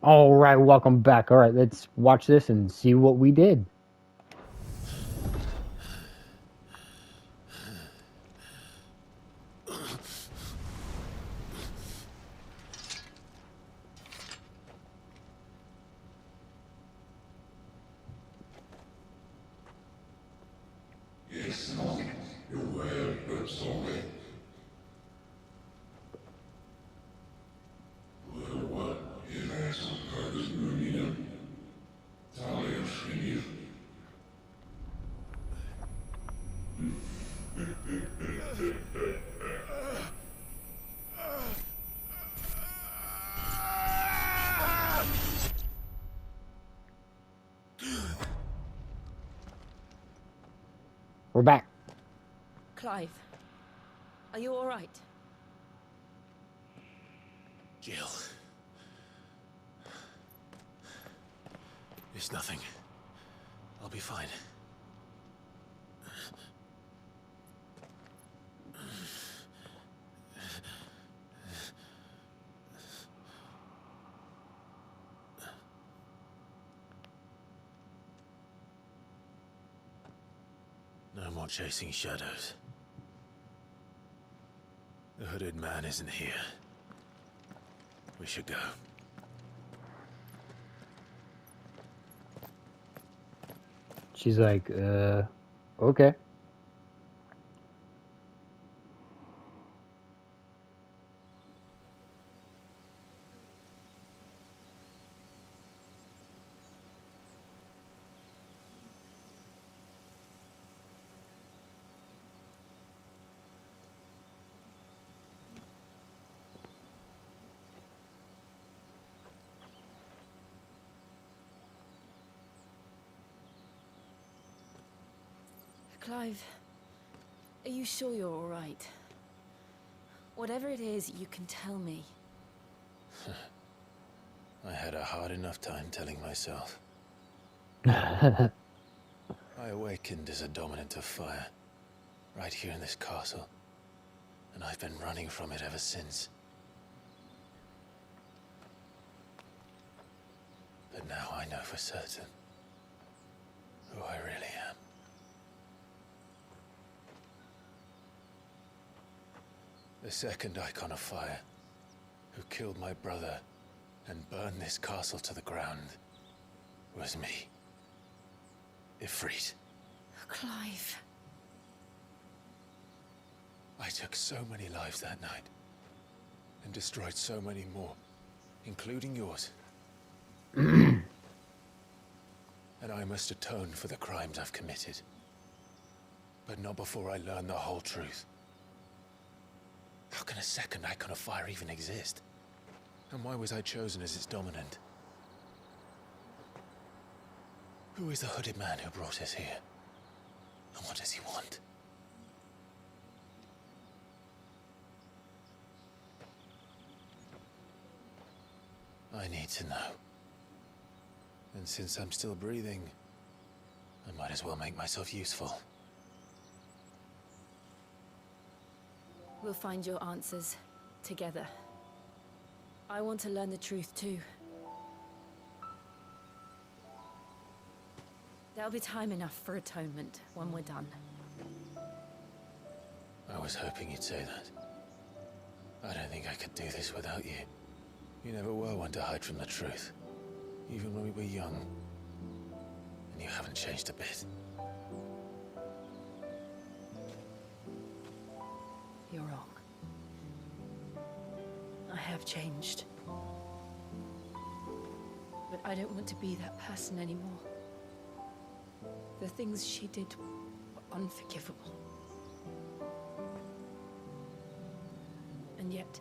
All right, welcome back. All right, let's watch this and see what we did. We're back. Clive, are you all right? Jill. It's nothing. I'll be fine. No more chasing shadows. The hooded man isn't here. We should go. She's like, okay. Clive, are you sure you're all right? Whatever it is, you can tell me. I had a hard enough time telling myself. I awakened as a dominant of fire, right here in this castle, and I've been running from it ever since. But now I know for certain who I really am. The second icon of fire, who killed my brother and burned this castle to the ground, was me. Ifrit. Clive. I took so many lives that night, and destroyed so many more, including yours. And I must atone for the crimes I've committed. But not before I learn the whole truth. How can a second icon of fire even exist? And why was I chosen as its dominant? Who is the hooded man who brought us here? And what does he want? I need to know. And since I'm still breathing, I might as well make myself useful. We'll find your answers together. I want to learn the truth too. There'll be time enough for atonement when we're done. I was hoping you'd say that. I don't think I could do this without you. You never were one to hide from the truth, even when we were young. And you haven't changed a bit. You're wrong. I have changed. But I don't want to be that person anymore. The things she did were unforgivable. And yet,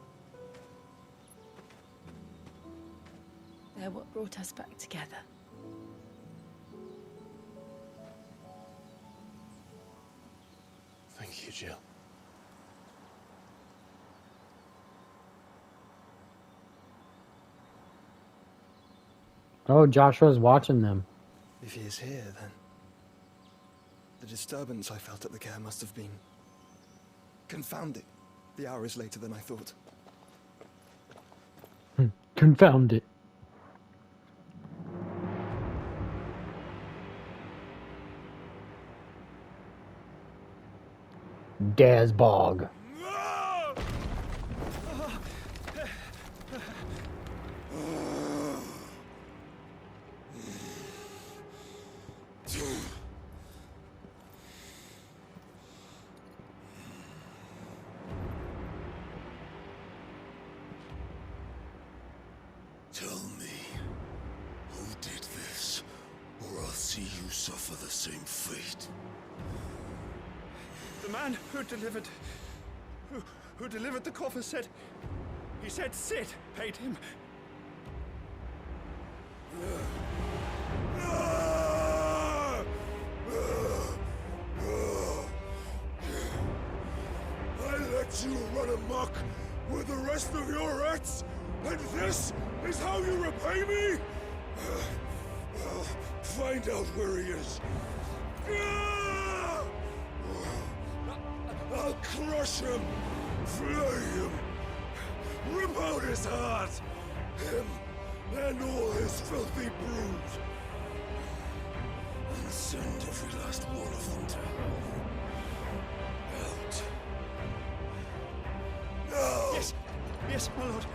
they're what brought us back together. Thank you, Jill. Oh, Joshua's watching them. If he is here, then the disturbance I felt at the care must have been confounding. The hour is later than I thought. Confound it. Dazbog. Tell me, who did this, or I'll see you suffer the same fate. The man who delivered the coffer said Sid paid him. I let you run amok with the rest of your rats, and this is how you repay me? Well, find out where he is. I'll crush him, flay him, rip out his heart, him and all his filthy brood, and send every last one of them to hell. Out. No! Yes, my lord.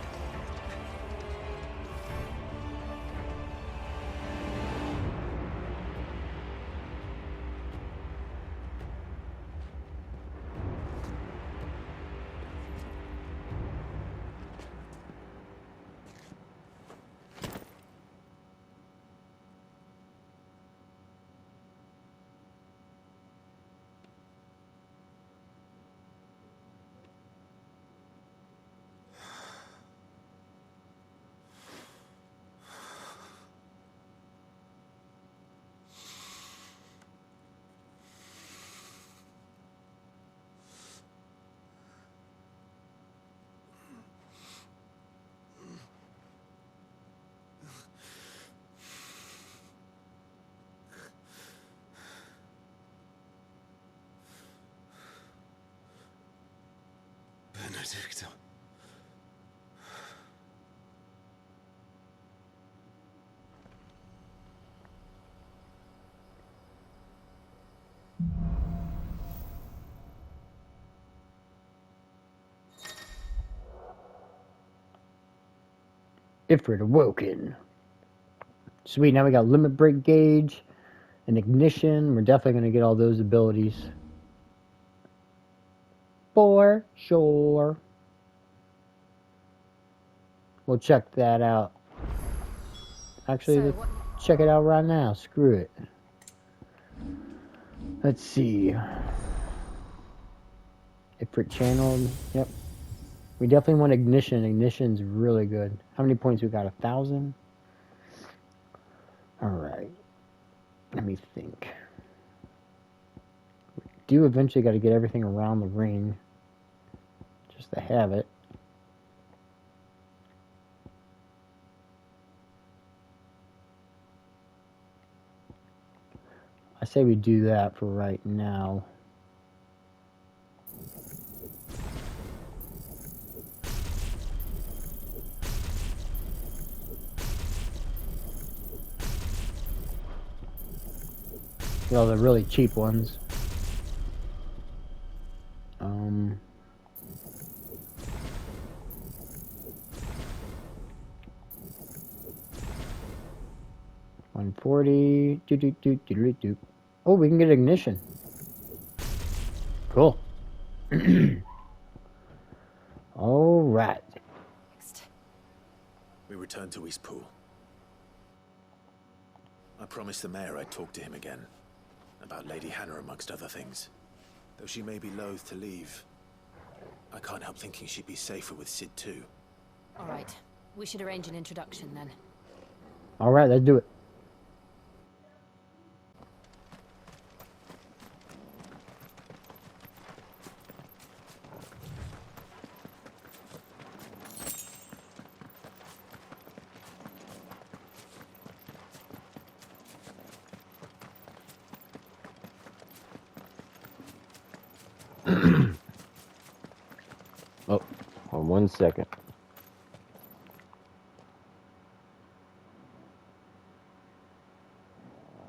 Benedicta. Ifrit awoken. Sweet, now we got limit break gauge and ignition. We're definitely going to get all those abilities. For sure. We'll check that out. Actually, let's check it out right now. Screw it. Let's see. Ifrit channeled. Yep. We definitely want ignition. Ignition's really good. How many points we got? 1,000? Alright. Let me think. We do eventually got to get everything around the ring. Just to have it. I say we do that for right now. You know, the really cheap ones. 140. Oh, we can get ignition. Cool. All right. We returned to Eastpool. I promised the mayor I'd talk to him again. About Lady Hannah, amongst other things. Though she may be loath to leave, I can't help thinking she'd be safer with Sid too. All right. We should arrange an introduction then. All right, let's do it. Oh, hold on 1 second.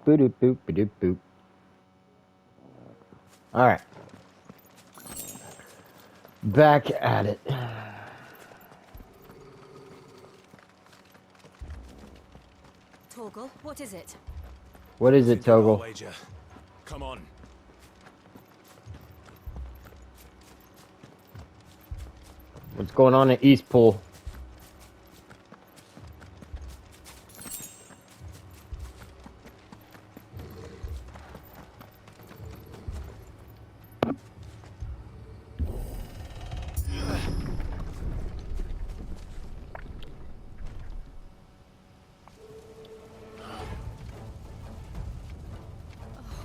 Boop boop boop boop boop. All right. Back at it. Torgal, what is it? What is it, Toggle? Wager. Come on. What's going on in Eastpool?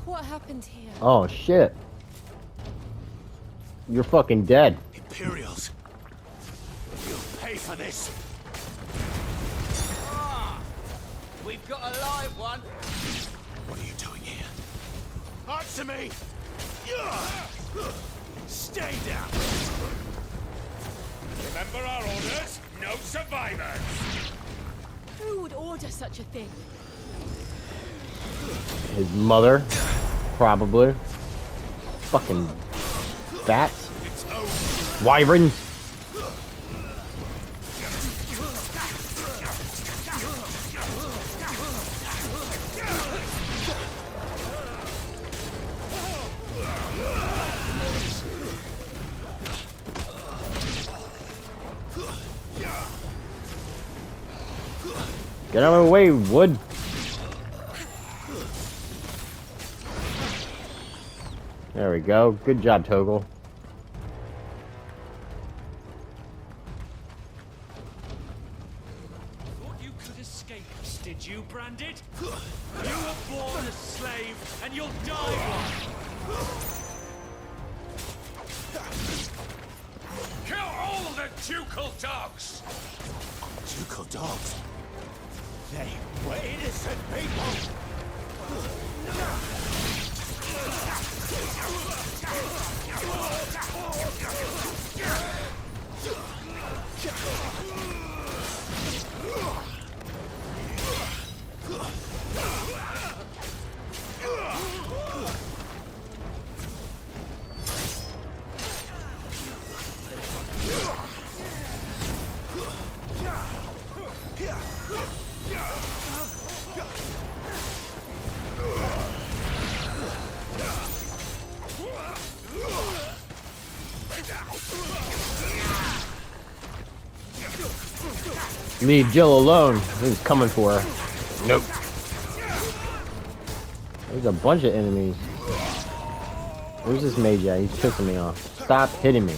What happened here? Oh shit. You're fucking dead. Imperials. You'll pay for this. We've got a live one. What are you doing here? Answer me! Stay down! Remember our orders? No survivors! Who would order such a thing? His mother, probably. Fucking bats. It's over. Wyverns. Get out of the way, Wood. There we go. Good job, Toggle. Thought you could escape us, did you, Branded? You were born a slave, and you'll die one. Kill all the ducal dogs! Ducal dogs? They were innocent people! Leave Jill alone. He's coming for her. Nope. There's a bunch of enemies. Where's this mage at? He's pissing me off. Stop hitting me.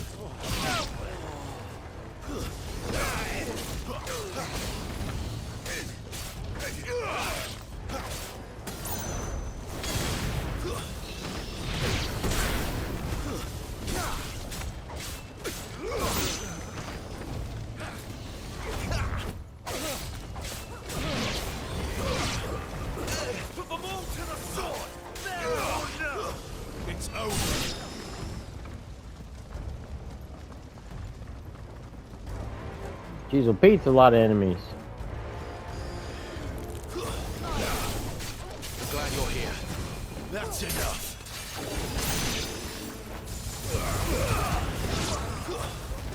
Put them all to the sword. There or no. It's over. Jeez, well, Pete's a lot of enemies. Glad you're here. That's enough.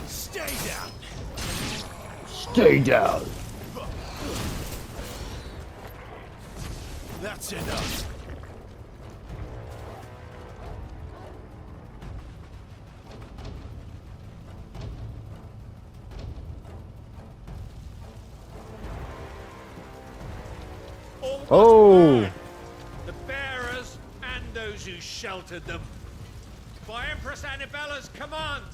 Stay down. Stay down. That's enough. All Oh. was the bearers and those who sheltered them. By Empress Annabella's command.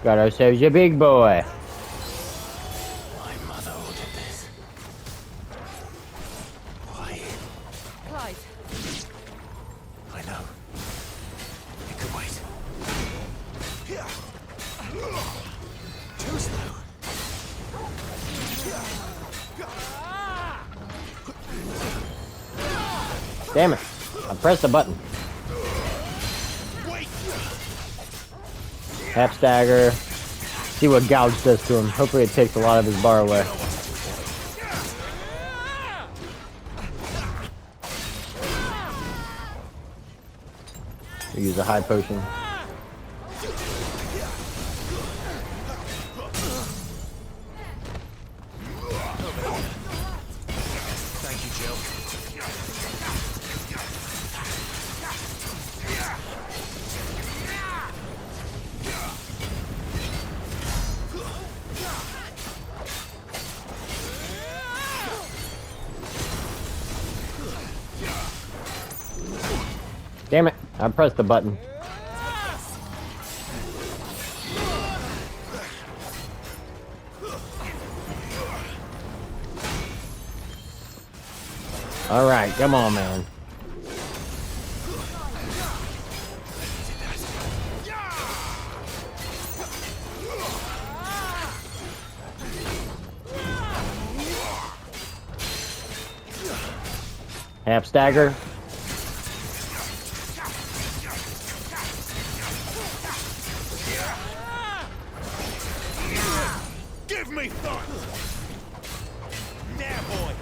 Got ourselves a big boy. My mother ordered this. Why? Clive, I know. It could wait. Too slow. Damn it. I pressed the button. Wait. Half stagger. See what gouge does to him. Hopefully it takes a lot of his bar away. Use a high potion. Damn it! I pressed the button. All right, come on, man. Half stagger. Give me thought! There, boy!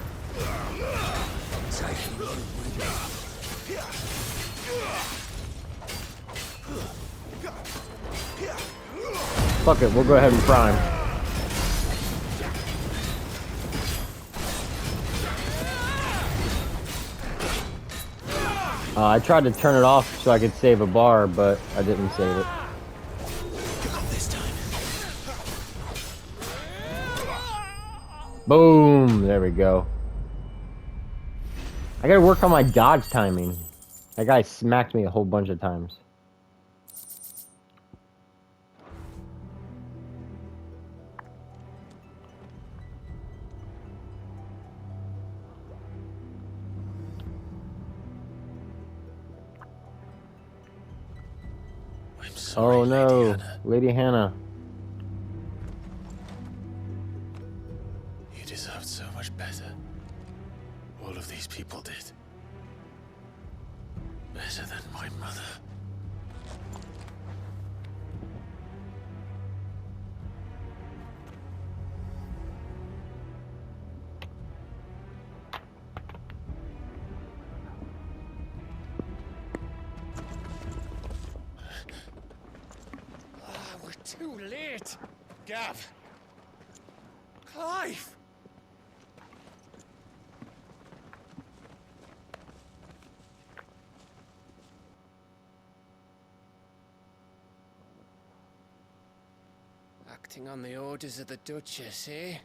Fuck it, we'll go ahead and prime. I tried to turn it off so I could save a bar, but I didn't save it. Not this time. Boom! There we go. I gotta work on my dodge timing. That guy smacked me a whole bunch of times. I'm sorry, Oh no, Lady Hannah. Lady Hannah. You deserved so much better. All of these people did. Better than my mother. We're too late. Gav. Clive. Acting on the orders of the Duchess, eh?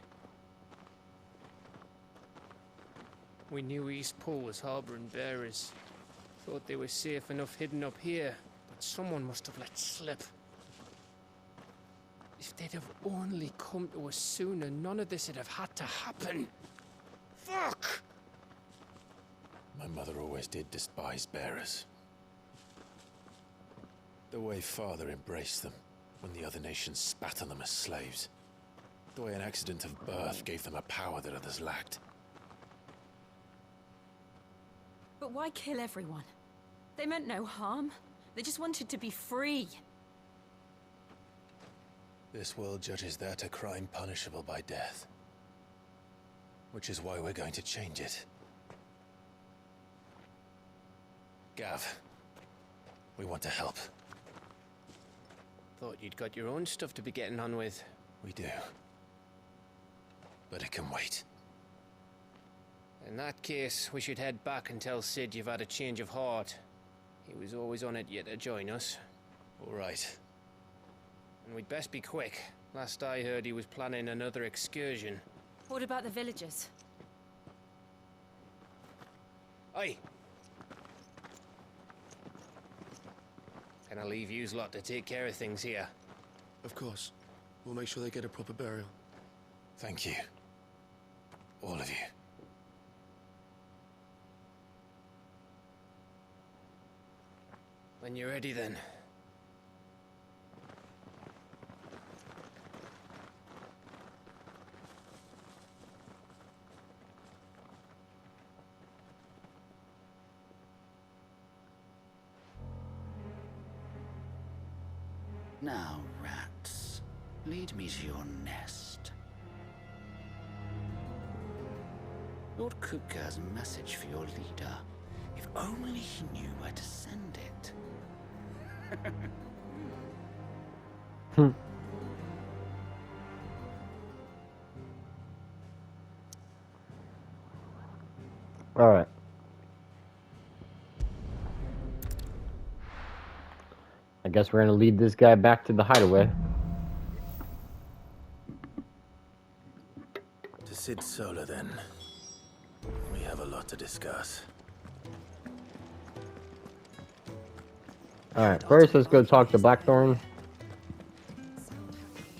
We knew Eastpool was harboring bearers. Thought they were safe enough hidden up here, but someone must have let slip. If they'd have only come to us sooner, none of this would have had to happen. Fuck! My mother always did despise bearers. The way Father embraced them when the other nations spat on them as slaves. The way an accident of birth gave them a power that others lacked. But why kill everyone? They meant no harm. They just wanted to be free. This world judges that a crime punishable by death. Which is why we're going to change it. Gav, we want to help. Thought you'd got your own stuff to be getting on with. We do. But it can wait. In that case, we should head back and tell Sid you've had a change of heart. He was always on it yet to join us. All right. And we'd best be quick. Last I heard, he was planning another excursion. What about the villagers? Aye. Can I leave yous lot to take care of things here? Of course. We'll make sure they get a proper burial. Thank you. All of you. When you're ready, then. Now, rats, lead me to your nest. Lord Kupka has a message for your leader. If only he knew where to send it. All right. I guess we're gonna lead this guy back to the hideaway. To Sid Solar, then. We have a lot to discuss. Alright, first let's go talk to Blackthorn.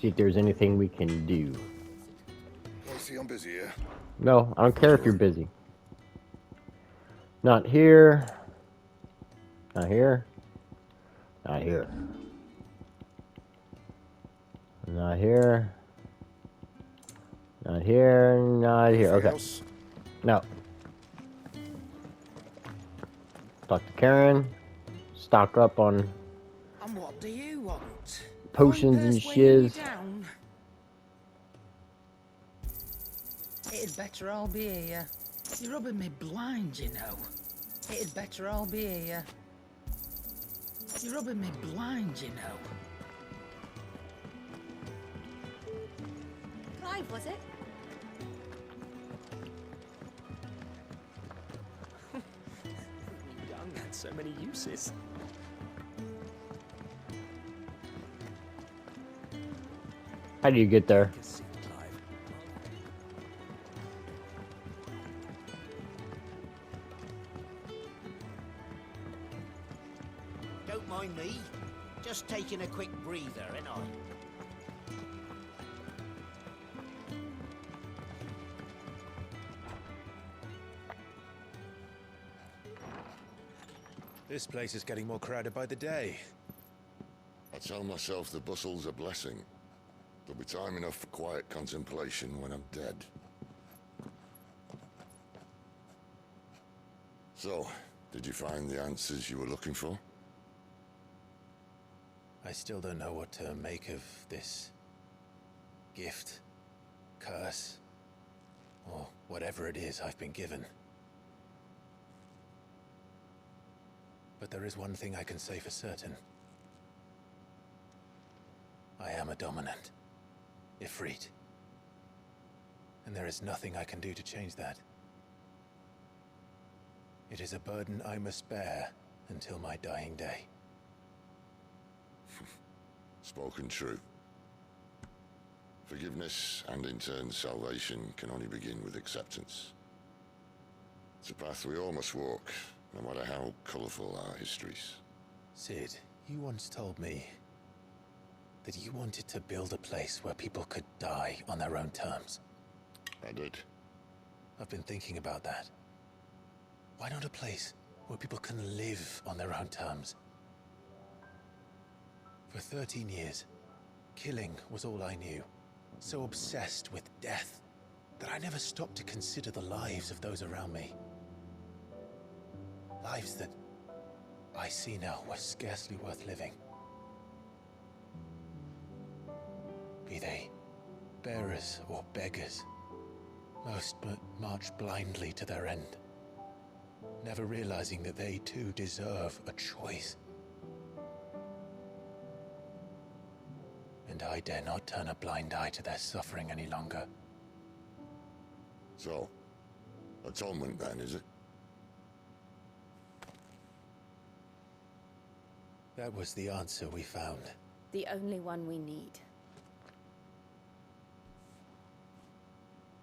See if there's anything we can do. I see I'm busy here. No, I don't care if you're busy. Not here. Not here. Not here. Not here. Not here. Not here. Okay. No. Talk to Karen. Stock up on And what do you want? potions and shiz. It'd better all be here. You're rubbing me blind, you know. It'd better all be here. You're rubbing me blind, you know. Clive, was it? Young had so many uses. How do you get there? Don't mind me. Just taking a quick breather, ain't I? This place is getting more crowded by the day. I tell myself the bustle's a blessing. There'll be time enough for quiet contemplation when I'm dead. So, did you find the answers you were looking for? I still don't know what to make of this gift, curse, or whatever it is I've been given. But there is one thing I can say for certain. I am a dominant, Ifrit. And there is nothing I can do to change that. It is a burden I must bear until my dying day. Spoken true. Forgiveness, and in turn salvation, can only begin with acceptance. It's a path we all must walk, no matter how colourful our histories. Sid, you once told me that you wanted to build a place where people could die on their own terms. I did. I've been thinking about that. Why not a place where people can live on their own terms? For 13 years, killing was all I knew. So obsessed with death that I never stopped to consider the lives of those around me. Lives that I see now were scarcely worth living. Be they bearers or beggars, most but march blindly to their end, never realizing that they too deserve a choice. And I dare not turn a blind eye to their suffering any longer. So, atonement then, is it? That was the answer we found. The only one we need.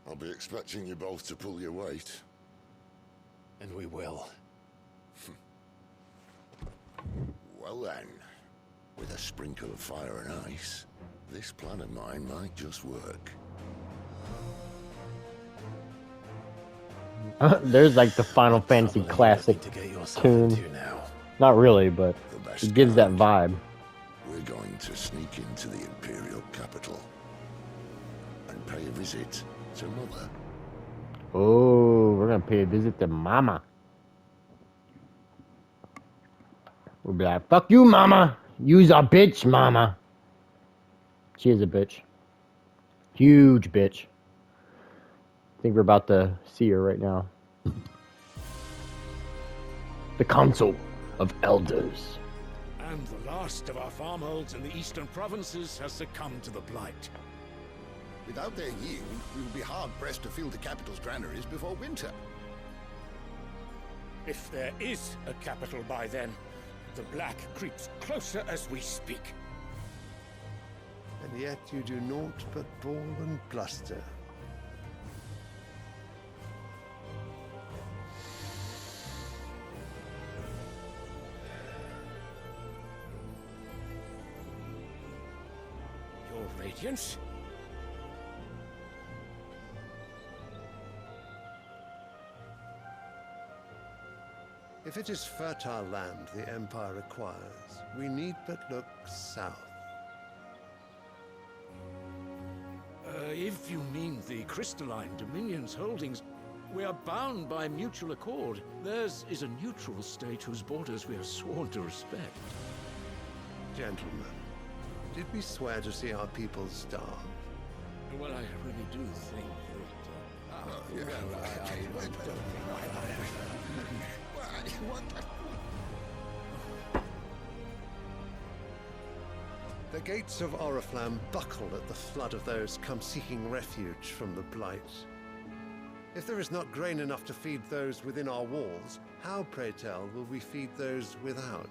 I'll be expecting you both to pull your weight. And we will. Well then, with a sprinkle of fire and ice, this plan of mine might just work. There's like the Final Fantasy classic tune. Not really, but it gives that vibe. We're going to sneak into the Imperial capital and pay a visit to Mother. Oh, we're gonna pay a visit to Mama. We'll be like, fuck you, Mama. You's a bitch, Mama. She is a bitch. Huge bitch. I think we're about to see her right now. The Council of Elders. And the last of our farmholds in the eastern provinces has succumbed to the blight. Without their yield, we will be hard-pressed to fill the capital's granaries before winter. If there is a capital by then, the black creeps closer as we speak. And yet you do naught but ball and bluster. Radiance? If it is fertile land the Empire requires, we need but look south. If you mean the crystalline Dominion's holdings, we are bound by mutual accord. Theirs is a neutral state whose borders we are sworn to respect. Gentlemen, did we swear to see our people starve? Well, I really do think that... The gates of Oriflamme buckle at the flood of those come seeking refuge from the Blight. If there is not grain enough to feed those within our walls, how, pray tell, will we feed those without?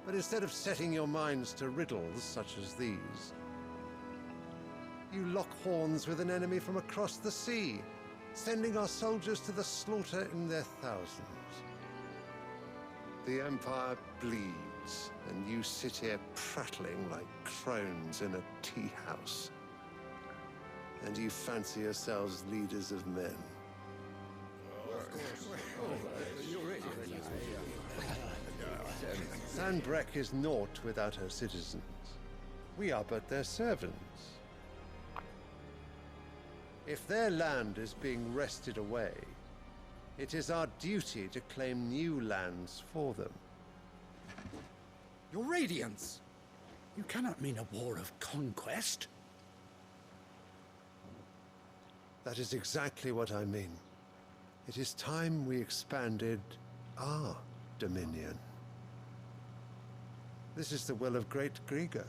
But instead of setting your minds to riddles such as these, you lock horns with an enemy from across the sea, sending our soldiers to the slaughter in their thousands. The Empire bleeds, and you sit here prattling like crones in a tea house. And you fancy yourselves leaders of men. Sandbreck is naught without her citizens. We are but their servants. If their land is being wrested away, it is our duty to claim new lands for them. Your Radiance! You cannot mean a war of conquest. That is exactly what I mean. It is time we expanded our dominion. This is the will of great Grieger.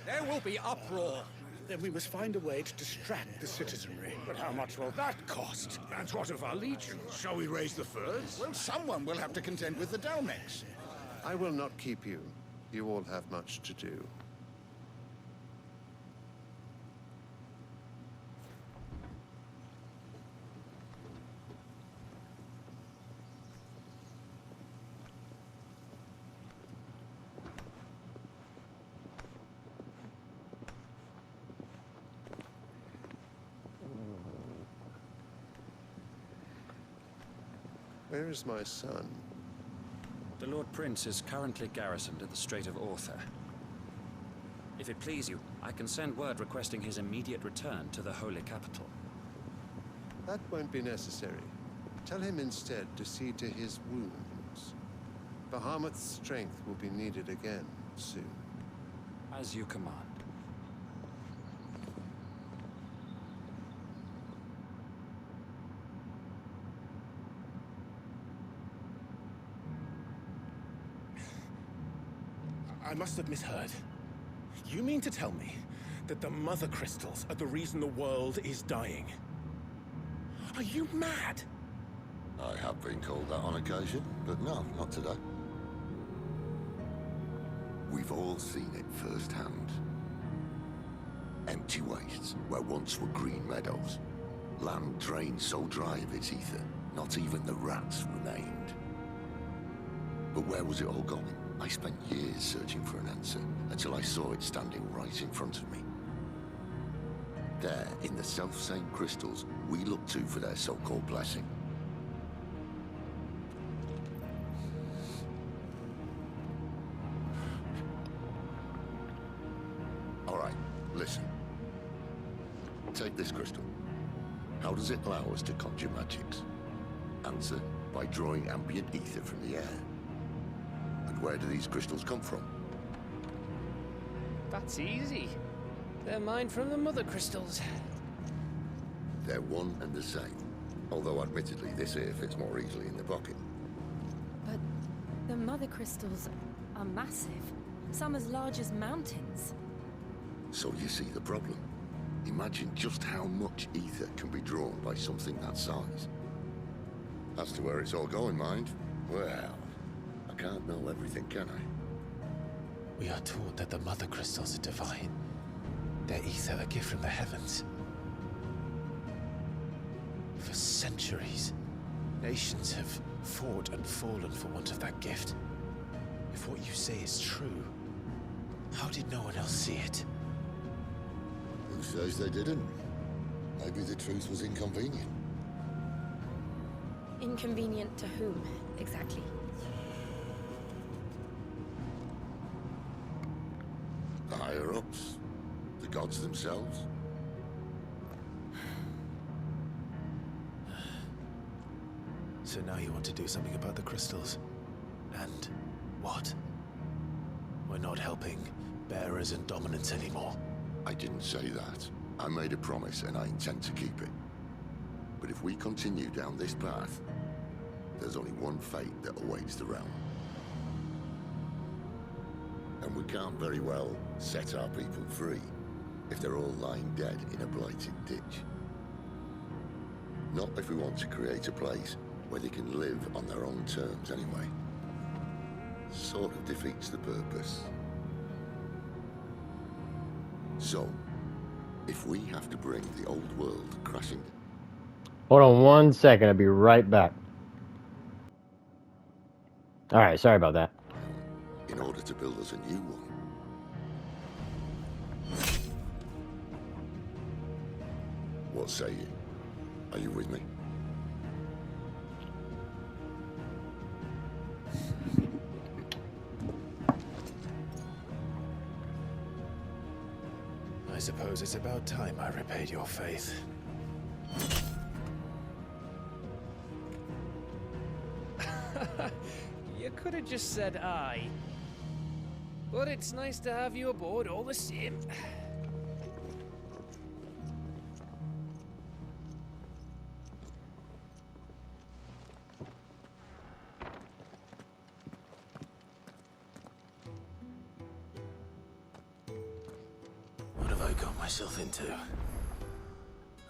There will be uproar. Then we must find a way to distract the citizenry. But how much will that cost? And what of our legions? Shall we raise the furs? Well, someone will have to contend with the Dalmex. I will not keep you. You all have much to do. Where is my son? The Lord Prince is currently garrisoned at the Strait of Orther. If it please you, I can send word requesting his immediate return to the Holy Capital. That won't be necessary. Tell him instead to see to his wounds. Bahamut's strength will be needed again soon. As you command. I must have misheard. You mean to tell me that the Mother Crystals are the reason the world is dying? Are you mad? I have been called that on occasion, but no, not today. We've all seen it firsthand. Empty wastes where once were green meadows. Land drained so dry of its ether, not even the rats remained. But where was it all going? I spent years searching for an answer, until I saw it standing right in front of me. There, in the self-same crystals we look to for their so-called blessing. All right, listen. Take this crystal. How does it allow us to conjure magics? Answer, by drawing ambient ether from the air. And where do these crystals come from? That's easy. They're mined from the Mother Crystals. They're one and the same. Although admittedly this here fits more easily in the pocket. But the Mother Crystals are massive. Some as large as mountains. So you see the problem. Imagine just how much ether can be drawn by something that size. As to where it's all going, mind, well, I can't know everything, can I? We are taught that the Mother Crystals are divine. Their ether a gift from the heavens. For centuries, nations have fought and fallen for want of that gift. If what you say is true, how did no one else see it? Who says they didn't? Maybe the truth was inconvenient. Inconvenient to whom, exactly? The higher-ups? The gods themselves? So now you want to do something about the crystals? And what? We're not helping bearers and dominants anymore. I didn't say that. I made a promise and I intend to keep it. But if we continue down this path, there's only one fate that awaits the realm. And we can't very well set our people free if they're all lying dead in a blighted ditch. Not if we want to create a place where they can live on their own terms anyway. Sort of defeats the purpose. So, if we have to bring the old world crashing... Hold on 1 second, I'll be right back. Alright, sorry about that. in order to build us a new one. What say you? Are you with me? I suppose it's about time I repaid your faith. You could have just said aye. But it's nice to have you aboard all the same. What have I got myself into?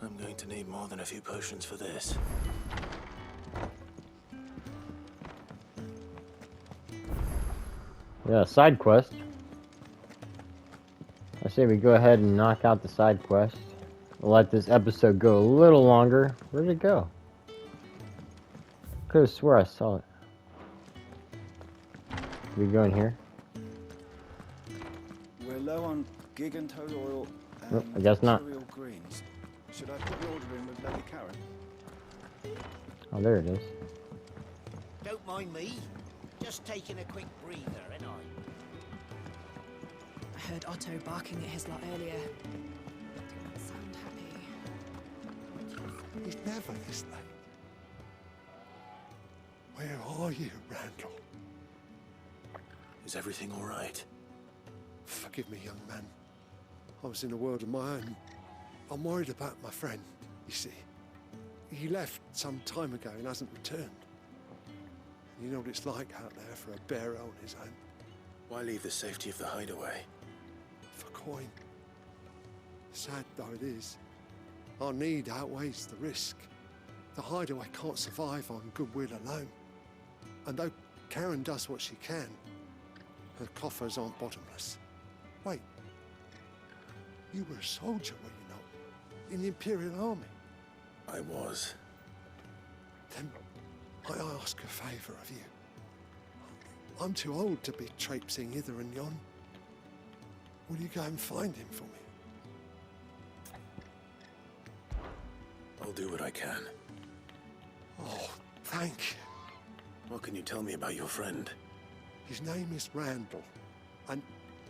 I'm going to need more than a few potions for this. Yeah, side quest. I say we go ahead and knock out the side quest. We'll let this episode go a little longer. Where did it go? Could have swore I saw it. We go in here? We're low on gigantode oil and Nope, I guess not. material greens. Should I put an order in with Lady Karen? Oh, there it is. Don't mind me. Just taking a quick breather, ain't I? I heard Otto barking at his lot earlier. Didn't sound happy. He's never this late. Where are you, Randall? Is everything all right? Forgive me, young man. I was in a world of my own. I'm worried about my friend, you see. He left some time ago and hasn't returned. You know what it's like out there for a bearer on his own. Why leave the safety of the hideaway? For coin. Sad though it is, our need outweighs the risk. The hideaway can't survive on goodwill alone. And though Karen does what she can, her coffers aren't bottomless. Wait, you were a soldier, were you not? In the Imperial Army? I was. Then I ask a favour of you. I'm too old to be traipsing hither and yon. Will you go and find him for me? I'll do what I can. Oh, thank you. What can you tell me about your friend? His name is Randall, and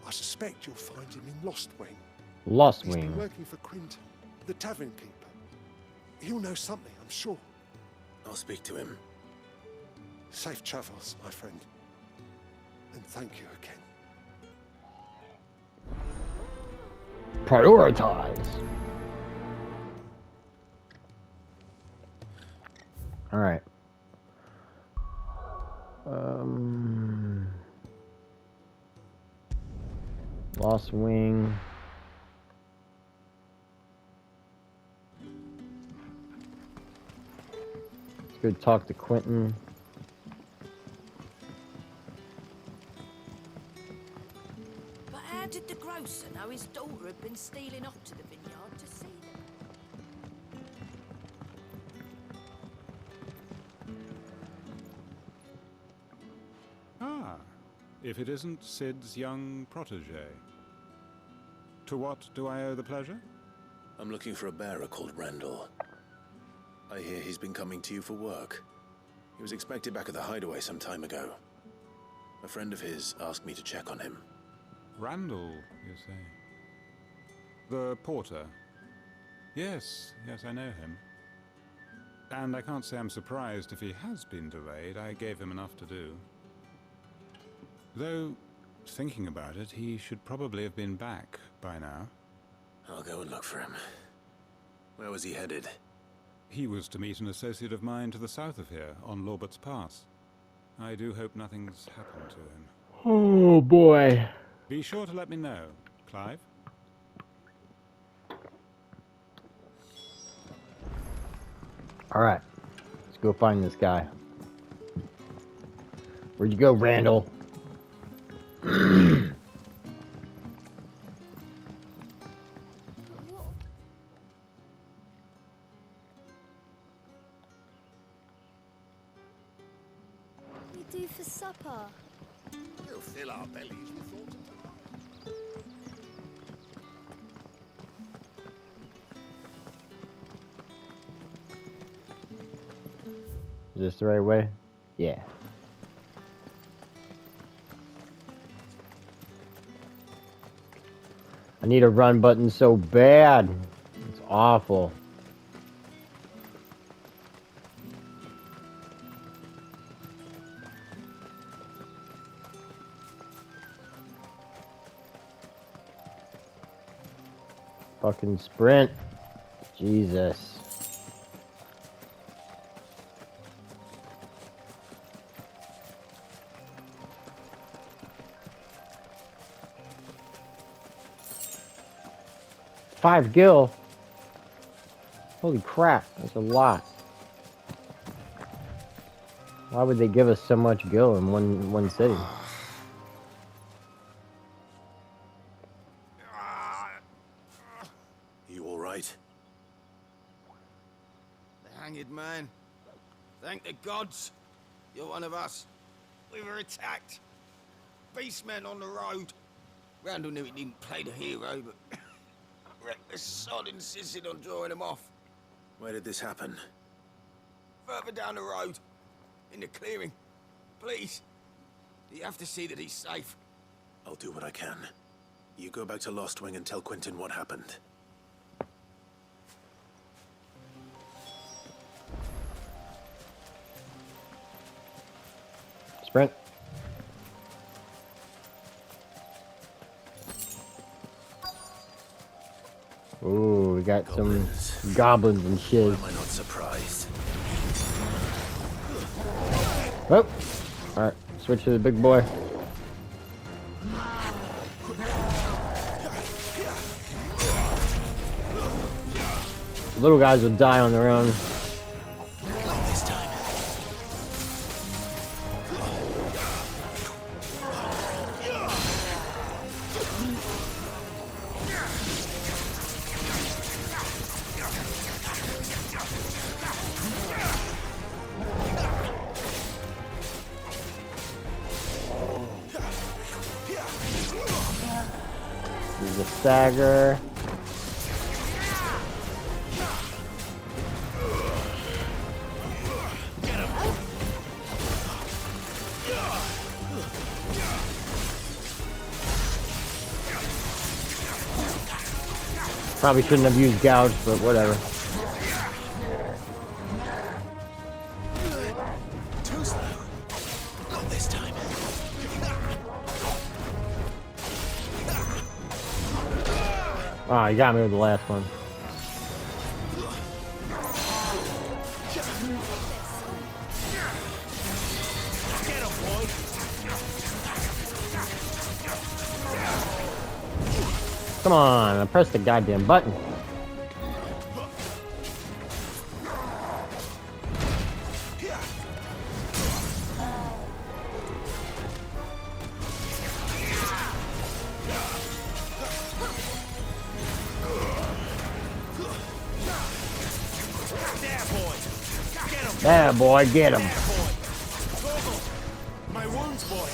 I suspect you'll find him in Lost Wing. Lost He's Wing. been working for Quinton, the tavern keeper. He'll know something, I'm sure. I'll speak to him. Safe travels, my friend. And thank you again. Prioritize. All right. Lost Wing. Let's go talk to Quentin. But how did the grocer know his daughter had been stealing off to the vineyard to see them? if it isn't Sid's young protege. To what do I owe the pleasure? I'm looking for a bearer called Randall. I hear he's been coming to you for work. He was expected back at the hideaway some time ago. A friend of his asked me to check on him. Randall, you say? The porter? Yes, I know him. And I can't say I'm surprised if he has been delayed. I gave him enough to do. Though, thinking about it, he should probably have been back by now. I'll go and look for him. Where was he headed? He was to meet an associate of mine to the south of here, on Lorbert's Pass. I do hope nothing's happened to him. Oh boy. Be sure to let me know, Clive. Alright. Let's go find this guy. Where'd you go, Randall? Do for supper? We'll fill our bellies with thoughts of Is this the right way? Yeah. I need a run button so bad. It's awful. Fucking sprint. Jesus. Five gil. Holy crap, that's a lot. Why would they give us so much gil in one city? You all right? The hanged man. Thank the gods. You're one of us. We were attacked. Beastmen on the road. Randall knew he didn't play the hero, but reckless sod insisted on drawing him off. Where did this happen? Further down the road. In the clearing. Please. You have to see that he's safe. I'll do what I can. You go back to Lost Wing and tell Quentin what happened. Sprint. Ooh, we got some goblins and shit. Why am I not surprised? Oh, alright, switch to the big boy. The little guys will die on their own. There's a stagger. Probably shouldn't have used gouge, but whatever. Too slow. Not this time. Oh, you got me with the last one. Come on, I pressed the goddamn button. Yeah, boy, get him. My wounds, boy.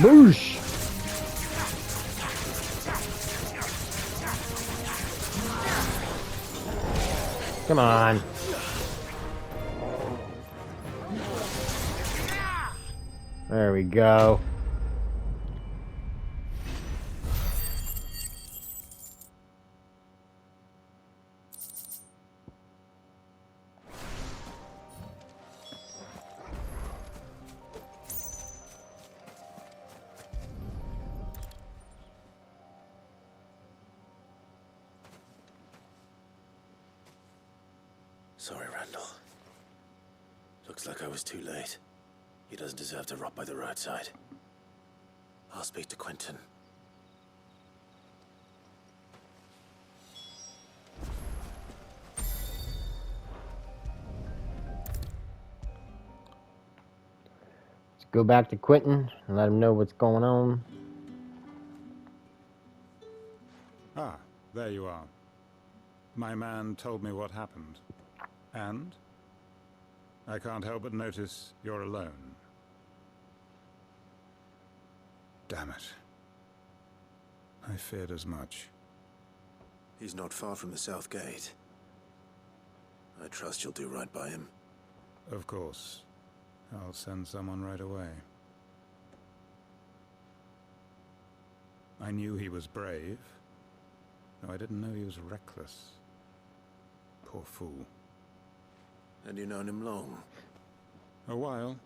Boosh! Come on. There we go. Sorry, Randall. Looks like I was too late. He doesn't deserve to rot by the roadside. I'll speak to Quentin. Let's go back to Quentin and let him know what's going on. Ah, there you are. My man told me what happened. And? I can't help but notice you're alone. Damn it. I feared as much. He's not far from the South Gate. I trust you'll do right by him. Of course. I'll send someone right away. I knew he was brave, though I didn't know he was reckless. Poor fool. And you known him long? A while.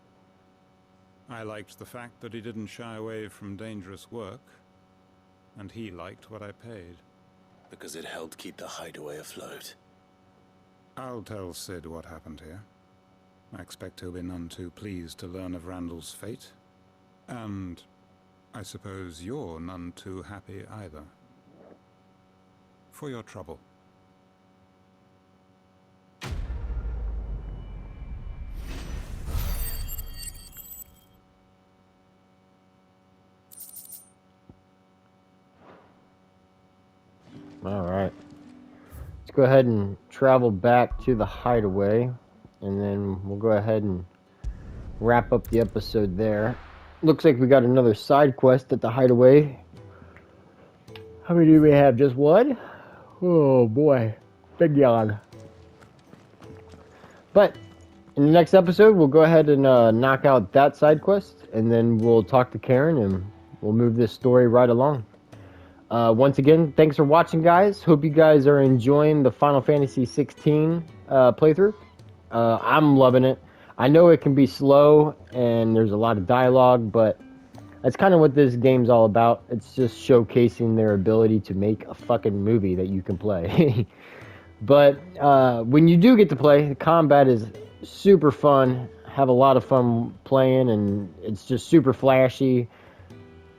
I liked the fact that he didn't shy away from dangerous work, and he liked what I paid. Because it helped keep the hideaway afloat. I'll tell Sid what happened here. I expect he'll be none too pleased to learn of Randall's fate. And I suppose you're none too happy either. For your trouble. Alright. Let's go ahead and travel back to the hideaway, and then we'll go ahead and wrap up the episode there. Looks like we got another side quest at the hideaway. How many do we have? Just one? Oh boy. Big yawn. But in the next episode, we'll go ahead and knock out that side quest, and then we'll talk to Karen, and we'll move this story right along. Once again, thanks for watching, guys. Hope you guys are enjoying the Final Fantasy XVI playthrough. I'm loving it. I know it can be slow and there's a lot of dialogue, but that's kind of what this game's all about. It's just showcasing their ability to make a fucking movie that you can play. But when you do get to play, the combat is super fun. Have a lot of fun playing, and it's just super flashy.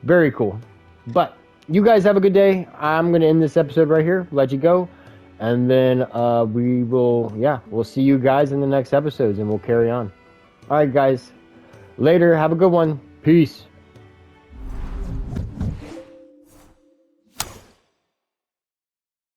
Very cool. But you guys have a good day. I'm going to end this episode right here, let you go. And then we'll see you guys in the next episodes, and we'll carry on. All right, guys. Later. Have a good one. Peace.